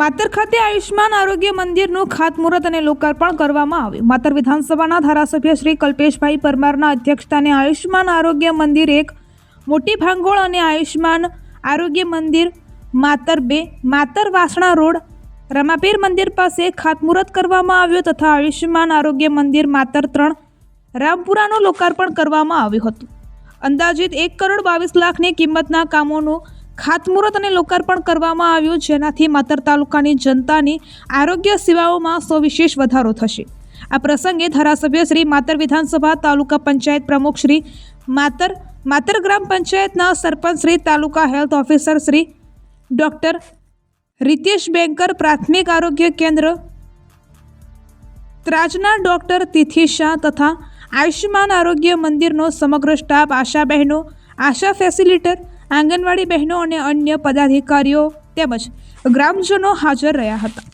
માતર ખાતે આયુષ્માન આરોગ્ય મંદિરનું ખાતમુહૂર્ત અને લોકાર્પણ કરવામાં આવ્યું। માતર વિધાનસભાના ધારાસભ્ય શ્રી કલ્પેશભાઈ પરમારના અધ્યક્ષસ્થાને આયુષ્માન આરોગ્ય મંદિર એક મોટી ભાંગોળ અને આયુષ્માન આરોગ્ય મંદિર માતર 2 માતર વાસણા રોડ રમાપીર મંદિર પાસે ખાતમુહૂર્ત કરવામાં આવ્યું તથા આયુષ્માન આરોગ્ય મંદિર માતર 3 રામપુરાનું લોકાર્પણ કરવામાં આવ્યું હતું। અંદાજિત 1,22,00,000ની કિંમતના કામોનું ખાતમુહૂર્ત અને લોકાર્પણ કરવામાં આવ્યું, જેનાથી માતર તાલુકાની જનતાની આરોગ્ય સેવાઓમાં સવિશેષ વધારો થશે। આ પ્રસંગે ધારાસભ્ય શ્રી, માતર વિધાનસભા તાલુકા પંચાયત પ્રમુખ શ્રી, માતર ગ્રામ પંચાયતના sarpanch Shri, taluka health officer Shri doctor Ritesh Banker, પ્રાથમિક આરોગ્ય કેન્દ્ર ત્રાજના ડૉક્ટર તિથિ શાહ તથા આયુષ્માન આરોગ્ય મંદિરનો સમગ્ર સ્ટાફ, આશા બહેનો, આશા ફેસિલિટર, આંગણવાડી બહેનો અને અન્ય પદાધિકારીઓ તેમજ ગ્રામજનો હાજર રહ્યા હતા।